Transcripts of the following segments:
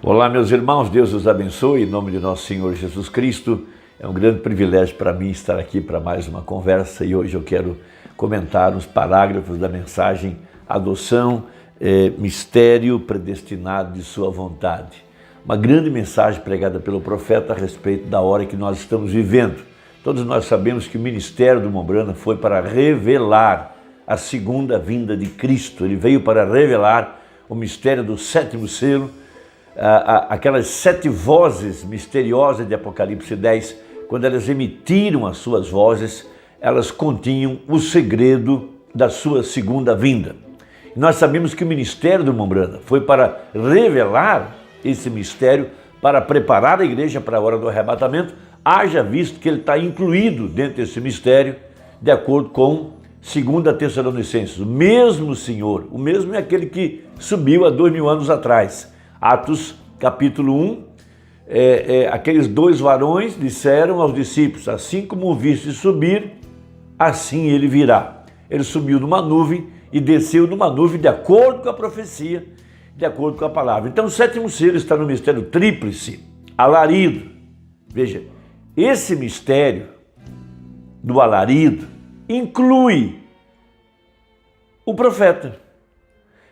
Olá, meus irmãos, Deus os abençoe, em nome de nosso Senhor Jesus Cristo. É um grande privilégio para mim estar aqui para mais uma conversa e hoje eu quero comentar os parágrafos da mensagem Adoção, Mistério Predestinado de Sua Vontade. Uma grande mensagem pregada pelo profeta a respeito da hora que nós estamos vivendo. Todos nós sabemos que o ministério do Mombrana foi para revelar a segunda vinda de Cristo. Ele veio para revelar o mistério do sétimo selo, aquelas 7 vozes misteriosas de Apocalipse 10, quando elas emitiram as suas vozes, elas continham o segredo da sua segunda vinda. E nós sabemos que o ministério do Mombrana foi para revelar esse mistério, para preparar a igreja para a hora do arrebatamento, haja visto que ele está incluído dentro desse mistério, de acordo com 2 Tessalonicenses. O mesmo Senhor, o mesmo é aquele que subiu há 2000 anos atrás. Atos capítulo 1, aqueles 2 varões disseram aos discípulos: assim como o viste subir, assim ele virá. Ele subiu numa nuvem e desceu numa nuvem de acordo com a profecia, de acordo com a palavra. Então o sétimo selo está no mistério tríplice, alarido. Veja, esse mistério do alarido inclui o profeta.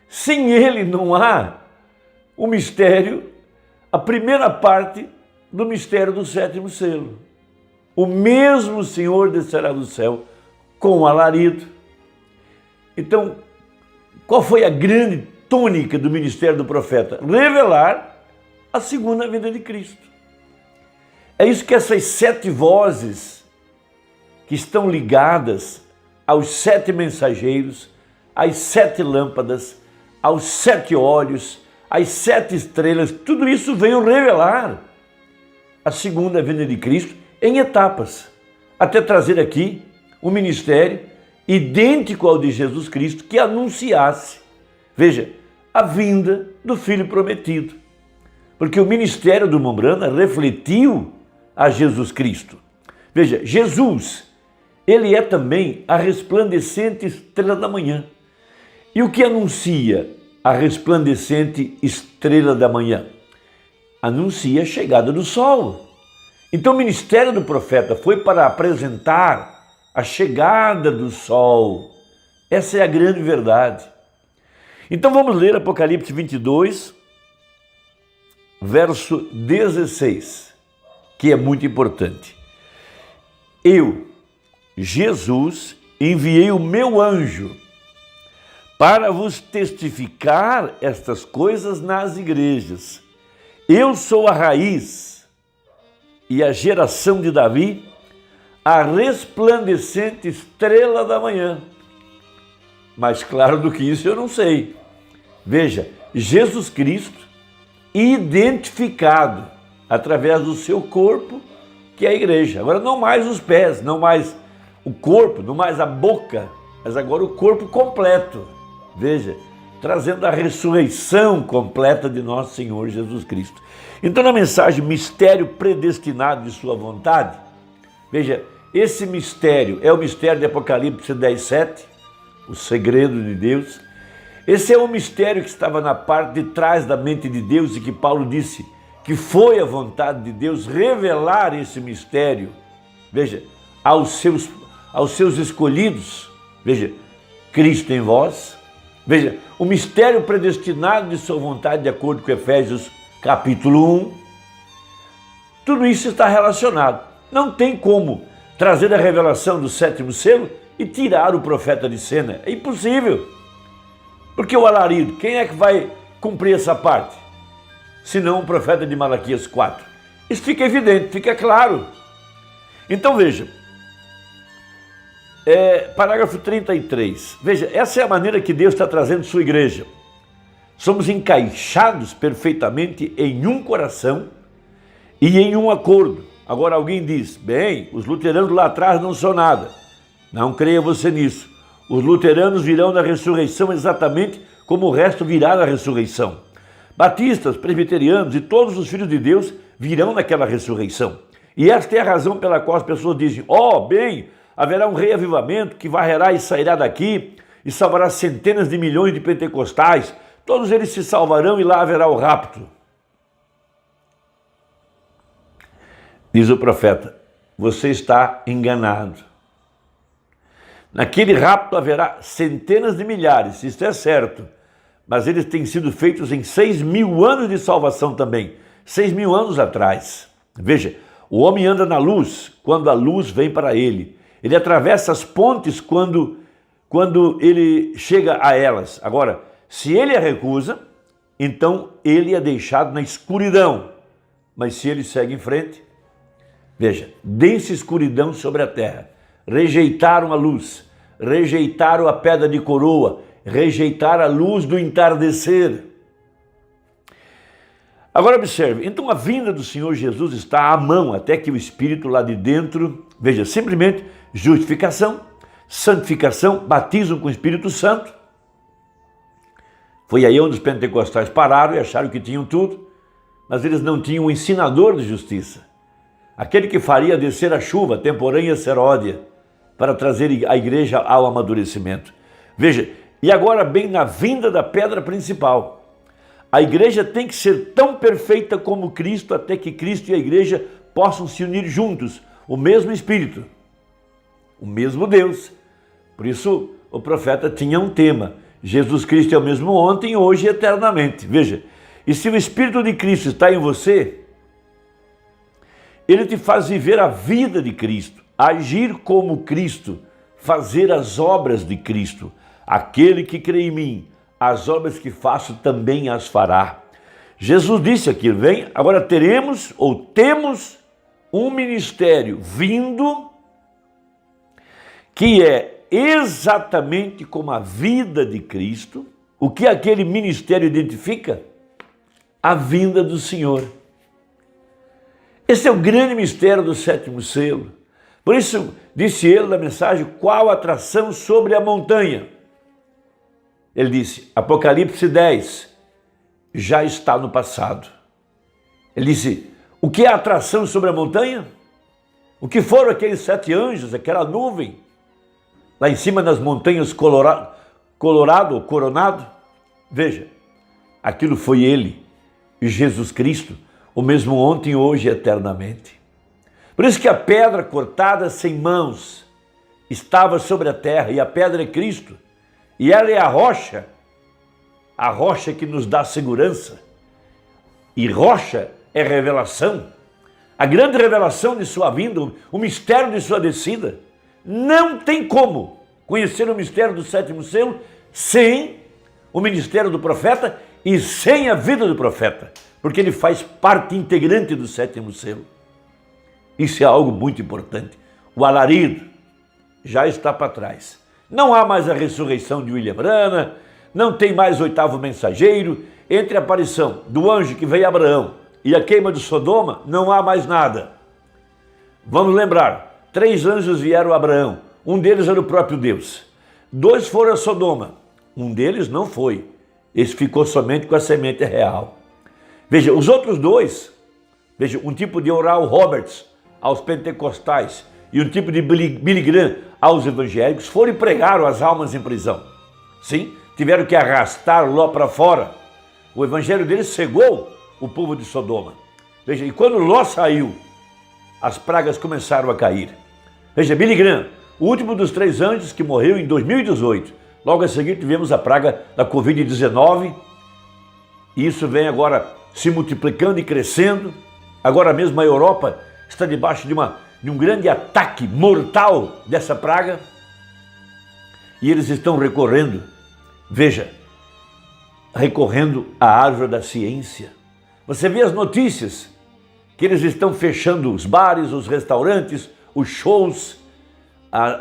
Sem ele não há o mistério, a primeira parte do mistério do sétimo selo. O mesmo Senhor descerá do céu com alarido. Então, qual foi a grande tônica do ministério do profeta? Revelar a segunda vinda de Cristo. É isso que essas 7 vozes que estão ligadas aos 7 mensageiros, às 7 lâmpadas, aos 7 olhos, as 7 estrelas, tudo isso veio revelar a segunda vinda de Cristo em etapas, até trazer aqui um ministério idêntico ao de Jesus Cristo que anunciasse, veja, a vinda do Filho prometido. Porque o ministério do Mombrana refletiu a Jesus Cristo. Veja, Jesus, ele é também a resplandecente estrela da manhã. E o que anuncia a resplandecente estrela da manhã? Anuncia a chegada do sol. Então o ministério do profeta foi para apresentar a chegada do sol. Essa é a grande verdade. Então vamos ler Apocalipse 22, verso 16, que é muito importante. Eu, Jesus, enviei o meu anjo para vos testificar estas coisas nas igrejas. Eu sou a raiz e a geração de Davi, a resplandecente estrela da manhã. Mais claro do que isso eu não sei. Veja, Jesus Cristo identificado através do seu corpo, que é a igreja. Agora não mais os pés, não mais o corpo, não mais a boca, mas agora o corpo completo. Veja, trazendo a ressurreição completa de nosso Senhor Jesus Cristo. Então na mensagem Mistério Predestinado de Sua Vontade, veja, esse mistério é o mistério de Apocalipse 10, 7, o segredo de Deus. Esse é o mistério que estava na parte de trás da mente de Deus e que Paulo disse que foi a vontade de Deus revelar esse mistério, veja, aos seus escolhidos. Veja, Cristo em vós. Veja, o mistério predestinado de sua vontade, de acordo com Efésios capítulo 1. Tudo isso está relacionado. Não tem como trazer a revelação do sétimo selo e tirar o profeta de cena. É impossível. Porque o alarido, quem é que vai cumprir essa parte? Senão o profeta de Malaquias 4. Isso fica evidente, fica claro. Então veja, parágrafo 33. Veja, essa é a maneira que Deus está trazendo sua igreja. Somos encaixados perfeitamente em um coração e em um acordo. Agora alguém diz: bem, os luteranos lá atrás não são nada. Não creia você nisso. Os luteranos virão na ressurreição exatamente como o resto virá na ressurreição. Batistas, presbiterianos e todos os filhos de Deus virão naquela ressurreição. E esta é a razão pela qual as pessoas dizem: bem, haverá um reavivamento que varrerá e sairá daqui e salvará centenas de milhões de pentecostais. Todos eles se salvarão e lá haverá o rapto. Diz o profeta: você está enganado. Naquele rapto haverá centenas de milhares, isso é certo, mas eles têm sido feitos em 6.000 anos de salvação também, 6.000 anos atrás. Veja, o homem anda na luz quando a luz vem para ele. Ele atravessa as pontes quando ele chega a elas. Agora, se ele a recusa, então ele é deixado na escuridão. Mas se ele segue em frente, veja, densa escuridão sobre a terra. Rejeitaram a luz, rejeitaram a pedra de coroa, rejeitaram a luz do entardecer. Agora observe, então a vinda do Senhor Jesus está à mão, até que o Espírito lá de dentro, veja, simplesmente justificação, santificação, batismo com o Espírito Santo. Foi aí onde os pentecostais pararam e acharam que tinham tudo, mas eles não tinham um ensinador de justiça. Aquele que faria descer a chuva temporânea seródia para trazer a igreja ao amadurecimento. Veja, e agora bem na vinda da pedra principal. A igreja tem que ser tão perfeita como Cristo, até que Cristo e a igreja possam se unir juntos. O mesmo Espírito, o mesmo Deus. Por isso o profeta tinha um tema: Jesus Cristo é o mesmo ontem, hoje e eternamente. Veja, e se o Espírito de Cristo está em você, ele te faz viver a vida de Cristo, agir como Cristo, fazer as obras de Cristo. Aquele que crê em mim, as obras que faço também as fará. Jesus disse aqui, vem, agora temos um ministério vindo que é exatamente como a vida de Cristo. O que aquele ministério identifica? A vinda do Senhor. Esse é o grande mistério do sétimo selo. Por isso, disse ele na mensagem, qual atração sobre a montanha? Ele disse, Apocalipse 10, já está no passado. Ele disse, o que é a atração sobre a montanha? O que foram aqueles 7 anjos, aquela nuvem, lá em cima das montanhas coronado? Veja, aquilo foi ele, Jesus Cristo, o mesmo ontem, hoje e eternamente. Por isso que a pedra cortada sem mãos estava sobre a terra, e a pedra é Cristo, e ela é a rocha que nos dá segurança, e rocha é revelação, a grande revelação de sua vinda, o mistério de sua descida. Não tem como conhecer o mistério do sétimo selo sem o ministério do profeta e sem a vida do profeta, porque ele faz parte integrante do sétimo selo. Isso é algo muito importante. O alarido já está para trás. Não há mais a ressurreição de William Branham, não tem mais o 8º mensageiro. Entre a aparição do anjo que veio a Abraão e a queima de Sodoma, não há mais nada. Vamos lembrar, 3 anjos vieram a Abraão, um deles era o próprio Deus. 2 foram a Sodoma, um deles não foi. Esse ficou somente com a semente real. Veja, os outros 2, veja, um tipo de Oral Roberts aos pentecostais e um tipo de Billy Graham aos evangélicos, foram e pregaram as almas em prisão. Sim, tiveram que arrastar Ló para fora. O evangelho deles cegou o povo de Sodoma. Veja, e quando Ló saiu, as pragas começaram a cair. Veja, Billy Graham, o último dos 3 anjos que morreu em 2018. Logo a seguir tivemos a praga da Covid-19. E isso vem agora se multiplicando e crescendo. Agora mesmo a Europa está debaixo de um grande ataque mortal dessa praga. E eles estão recorrendo, veja, recorrendo à árvore da ciência. Você vê as notícias que eles estão fechando os bares, os restaurantes, os shows,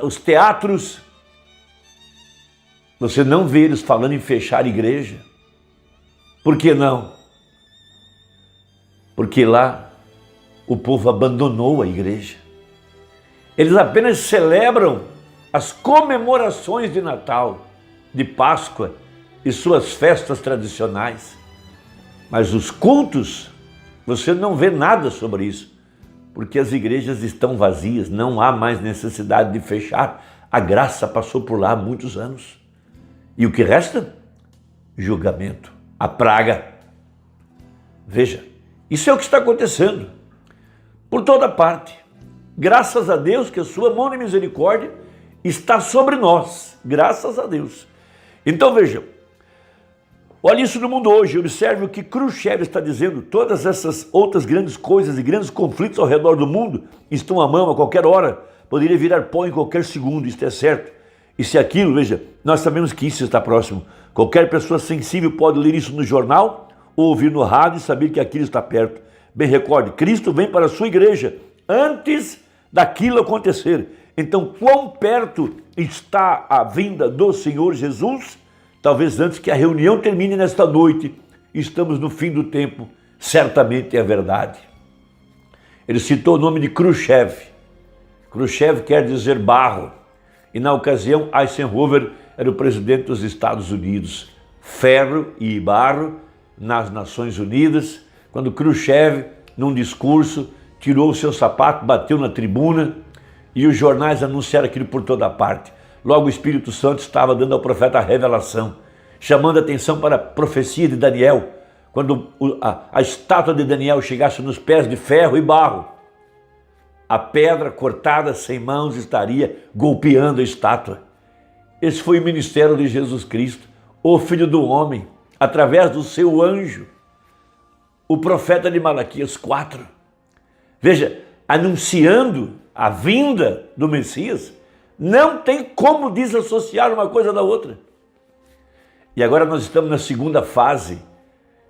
os teatros. Você não vê eles falando em fechar a igreja. Por que não? Porque lá o povo abandonou a igreja. Eles apenas celebram as comemorações de Natal, de Páscoa e suas festas tradicionais. Mas os cultos, você não vê nada sobre isso, porque as igrejas estão vazias, não há mais necessidade de fechar. A graça passou por lá há muitos anos. E o que resta? Julgamento, a praga. Veja, isso é o que está acontecendo. por toda parte. Graças a Deus que a sua mão de misericórdia está sobre nós, graças a Deus. Então vejam, olha isso no mundo hoje, observe o que Khrushchev está dizendo, todas essas outras grandes coisas e grandes conflitos ao redor do mundo estão à mão a qualquer hora, poderia virar pó em qualquer segundo, isto é certo. E se aquilo, veja, nós sabemos que isso está próximo. Qualquer pessoa sensível pode ler isso no jornal ou ouvir no rádio e saber que aquilo está perto. Bem, recorde, Cristo vem para a sua igreja antes daquilo acontecer. Então, quão perto está a vinda do Senhor Jesus? Talvez antes que a reunião termine nesta noite, estamos no fim do tempo, certamente é verdade. Ele citou o nome de Khrushchev. Khrushchev quer dizer barro. E na ocasião, Eisenhower era o presidente dos Estados Unidos. Ferro e barro nas Nações Unidas, quando Khrushchev, num discurso, tirou o seu sapato, bateu na tribuna e os jornais anunciaram aquilo por toda parte. Logo o Espírito Santo estava dando ao profeta a revelação, chamando a atenção para a profecia de Daniel, quando a estátua de Daniel chegasse nos pés de ferro e barro, a pedra cortada sem mãos estaria golpeando a estátua. Esse foi o ministério de Jesus Cristo, o Filho do Homem, através do seu anjo, o profeta de Malaquias 4. Veja, anunciando a vinda do Messias, não tem como desassociar uma coisa da outra. E agora nós estamos na segunda fase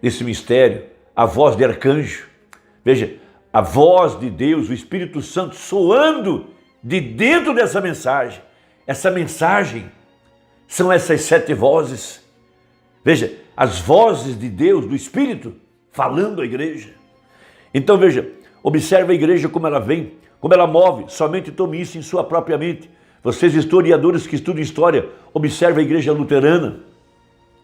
desse mistério, a voz de arcanjo. Veja, a voz de Deus, o Espírito Santo soando de dentro dessa mensagem. Essa mensagem são essas 7 vozes. Veja, as vozes de Deus, do Espírito, falando à igreja. Então veja, observe a igreja como ela vem, como ela move, somente tome isso em sua própria mente. Vocês historiadores que estudam história, observe a igreja luterana,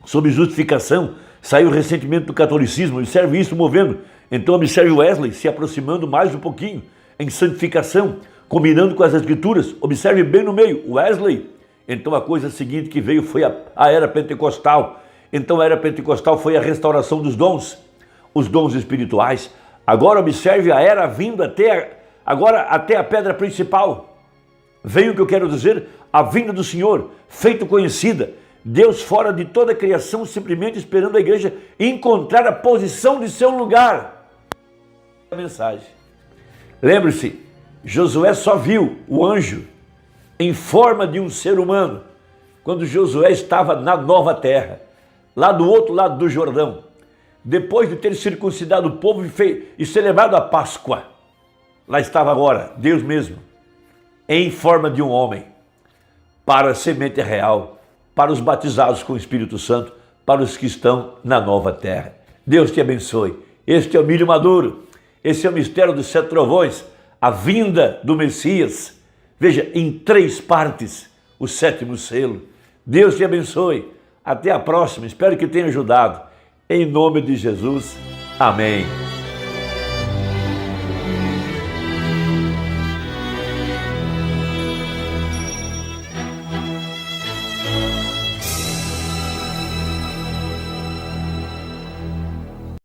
sob justificação, saiu recentemente do catolicismo, observe isso movendo. Então observe Wesley se aproximando mais um pouquinho, em santificação, combinando com as escrituras, observe bem no meio, Wesley. Então a coisa seguinte que veio foi a era pentecostal. Então a era pentecostal foi a restauração dos dons, os dons espirituais. Agora observe a era vindo até a pedra principal. Veio o que eu quero dizer, a vinda do Senhor, feito conhecida. Deus fora de toda a criação, simplesmente esperando a igreja encontrar a posição de seu lugar. A mensagem. Lembre-se, Josué só viu o anjo em forma de um ser humano, quando Josué estava na nova terra, lá do outro lado do Jordão, depois de ter circuncidado o povo e celebrado a Páscoa. Lá estava agora, Deus mesmo, em forma de um homem, para a semente real, para os batizados com o Espírito Santo, para os que estão na nova terra. Deus te abençoe. Este é o milho maduro, esse é o mistério dos 7 trovões, a vinda do Messias. Veja, em 3 partes, o 7º selo. Deus te abençoe. Até a próxima. Espero que tenha ajudado. Em nome de Jesus. Amém.